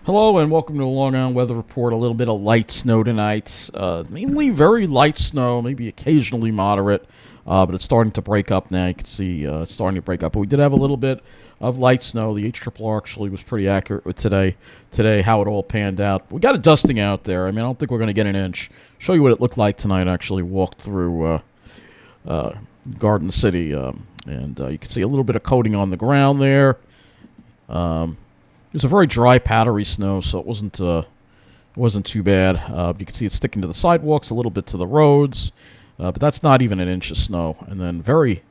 Hello and welcome to the Long Island Weather Report. A little bit of light snow tonight. Mainly very light snow, maybe occasionally moderate, but it's starting to break up now. You can see it's starting to break up. But we did have a little bit of light snow. The HRRR actually was pretty accurate with today, how it all panned out. We got a dusting out there. I mean, I don't think we're going to get an inch. Show you what it looked like tonight. I actually walked through Garden City, and you can see a little bit of coating on the ground there. It was a very dry, powdery snow, so it wasn't too bad. You can see it sticking to the sidewalks, a little bit to the roads, but that's not even an inch of snow. And then very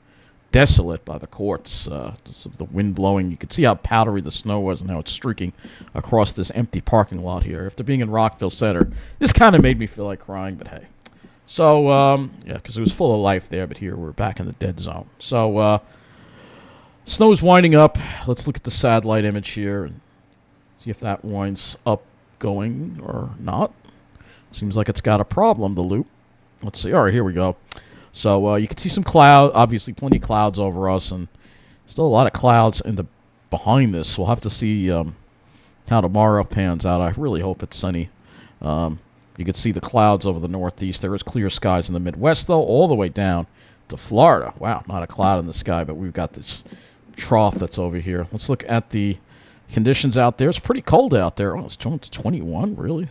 desolate by the courts. The wind blowing. You can see how powdery the snow was and how it's streaking across this empty parking lot here. After being in Rockville Center, this kind of made me feel like crying, but hey. So, yeah, because it was full of life there, but here we're back in the dead zone. So, snow's winding up. Let's look at the satellite image here and see if that winds up going or not. Seems like it's got a problem, the loop. Let's see. All right, here we go. So you can see some cloud, obviously plenty of clouds over us, and still a lot of clouds behind this. We'll have to see how tomorrow pans out. I really hope it's sunny. You can see the clouds over the northeast. There is clear skies in the Midwest, though, all the way down to Florida. Wow, not a cloud in the sky, but we've got this trough that's over here. Let's look at the conditions out there. It's pretty cold out there. Oh, it's 21, really?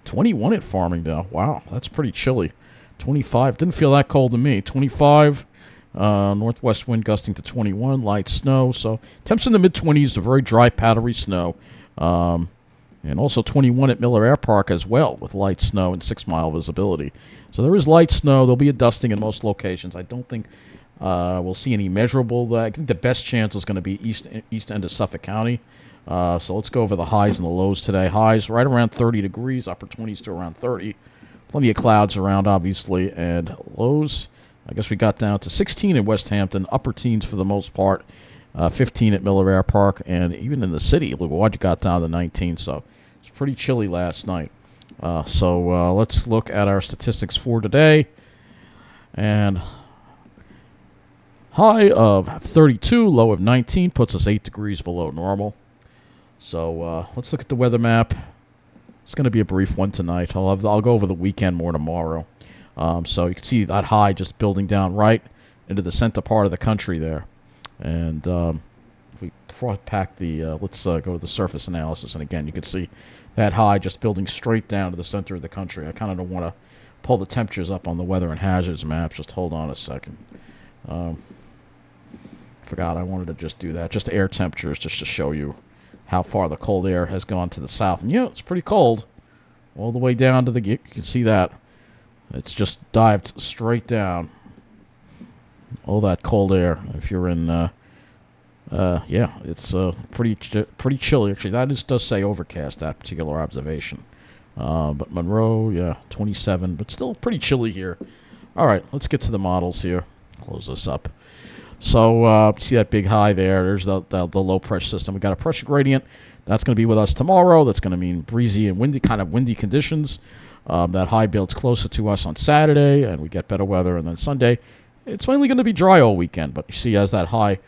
21 at Farmingdale. Wow, that's pretty chilly. 25, didn't feel that cold to me. 25, northwest wind gusting to 21, light snow. So temps in the mid-20s, a very dry, powdery snow. And also 21 at Miller Air Park as well, with light snow and 6-mile visibility. So there is light snow. There'll be a dusting in most locations. I don't think we'll see any measurable. I think the best chance is going to be east end of Suffolk County. So let's go over the highs and the lows today. Highs right around 30 degrees, upper 20s to around 30. Plenty of clouds around, obviously. And lows, I guess we got down to 16 in West Hampton, upper teens for the most part. 15 at Miller Air Park, and even in the city, Laguna got down to 19, so it's pretty chilly last night. So let's look at our statistics for today. And high of 32, low of 19, puts us 8 degrees below normal. So let's look at the weather map. It's going to be a brief one tonight. I'll go over the weekend more tomorrow. So you can see that high just building down right into the center part of the country there. And if we pack the, let's go to the surface analysis. And again, you can see that high just building straight down to the center of the country. I kind of don't want to pull the temperatures up on the weather and hazards map. Just hold on a second. Forgot I wanted to just do that. Just air temperatures just to show you how far the cold air has gone to the south. And yeah, it's pretty cold. All the way down to you can see that. It's just dived straight down. All that cold air. If you're in, yeah, it's pretty chilly. Actually, that does say overcast, that particular observation. But Monroe, yeah, 27, but still pretty chilly here. All right, let's get to the models here. Close this up. So see that big high there. There's the low pressure system. We got a pressure gradient. That's going to be with us tomorrow. That's going to mean breezy and windy, kind of windy conditions. That high builds closer to us on Saturday, and we get better weather. And then Sunday, it's mainly going to be dry all weekend, but you see as that high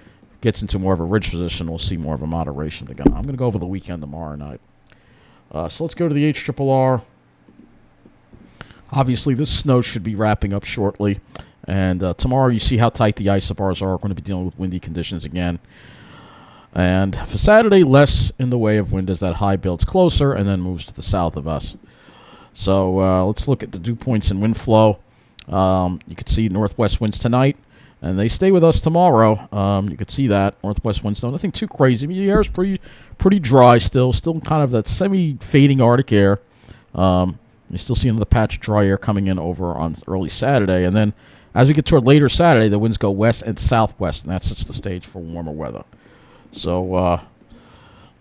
gets into more of a ridge position, we'll see more of a moderation again. I'm going to go over the weekend tomorrow night. So let's go to the HRRR. Obviously, this snow should be wrapping up shortly, and tomorrow you see how tight the isobars are. We're going to be dealing with windy conditions again. And for Saturday, less in the way of wind as that high builds closer and then moves to the south of us. So let's look at the dew points and wind flow. You can see northwest winds tonight, and they stay with us tomorrow. You can see that northwest winds, nothing too crazy. I mean, the air is pretty dry still kind of that semi-fading Arctic air. You still see another patch of dry air coming in over on early Saturday, and then as we get toward later Saturday, the winds go west and southwest, and that sets the stage for warmer weather. So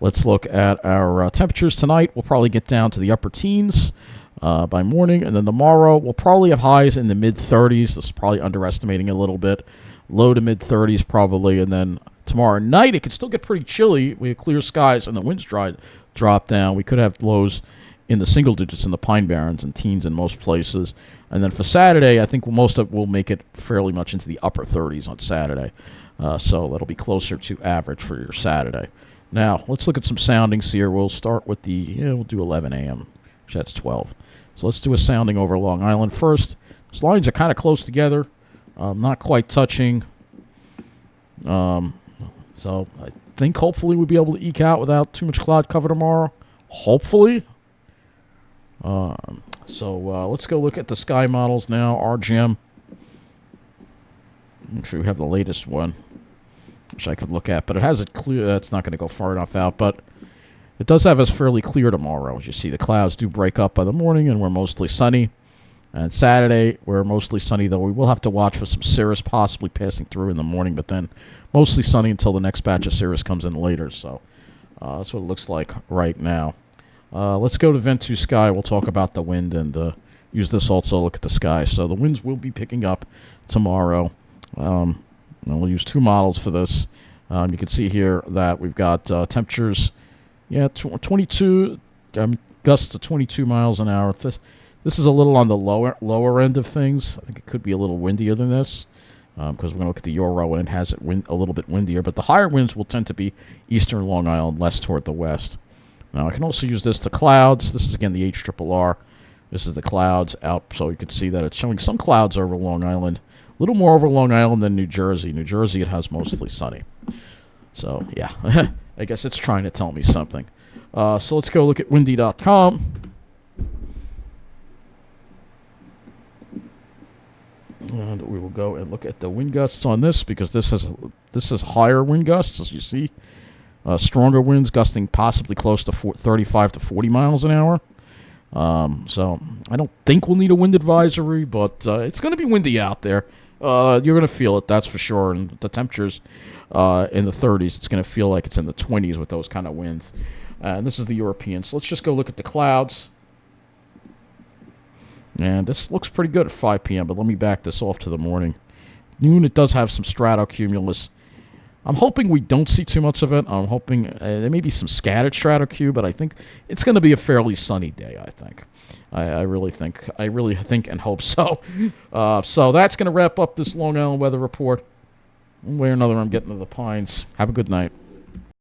let's look at our temperatures tonight. We'll probably get down to the upper teens by morning, and then tomorrow we'll probably have highs in the mid-30s. This is probably underestimating a little bit. Low to mid-30s probably, and then tomorrow night it could still get pretty chilly. We have clear skies and the winds drop down. We could have lows in the single digits in the Pine Barrens and teens in most places. And then for Saturday, I think most of will make it fairly much into the upper 30s on Saturday. So that'll be closer to average for your Saturday. Now, let's look at some soundings here. We'll start with we'll do 11 a.m. That's 12. So let's do a sounding over Long Island first. These lines are kind of close together, not quite touching. So I think hopefully we'll be able to eke out without too much cloud cover tomorrow. Hopefully. Let's go look at the sky models now. RGM. I'm sure we have the latest one, which I could look at, but it has it clear. That's not going to go far enough out, but it does have us fairly clear tomorrow. As you see, the clouds do break up by the morning, and we're mostly sunny. And Saturday, we're mostly sunny, though we will have to watch for some cirrus possibly passing through in the morning, but then mostly sunny until the next batch of cirrus comes in later. So that's what it looks like right now. Let's go to Vent2 Sky. We'll talk about the wind and use this also to look at the sky. So the winds will be picking up tomorrow. We'll use two models for this. You can see here that we've got temperatures, 22, gusts to 22 miles an hour. This is a little on the lower end of things. I think it could be a little windier than this because we're going to look at the Euro and it has it a little bit windier. But the higher winds will tend to be eastern Long Island, less toward the west. Now, I can also use this to clouds. This is, again, the HRRR. This is the clouds out, so you can see that it's showing some clouds over Long Island. A little more over Long Island than New Jersey. New Jersey, it has mostly sunny. So, yeah, I guess it's trying to tell me something. So let's go look at windy.com. And we will go and look at the wind gusts on this because this is higher wind gusts, as you see. Stronger winds gusting possibly close to 35 to 40 miles an hour. So I don't think we'll need a wind advisory, but it's going to be windy out there. You're going to feel it, that's for sure. And the temperatures in the 30s, it's going to feel like it's in the 20s with those kind of winds. And this is the European. So let's just go look at the clouds. And this looks pretty good at 5 p.m., but let me back this off to the morning. Noon, it does have some stratocumulus. I'm hoping we don't see too much of it. I'm hoping there may be some scattered stratocube, but I think it's going to be a fairly sunny day, I think. I really think and hope so. So that's going to wrap up this Long Island weather report. One way or another, I'm getting to the pines. Have a good night.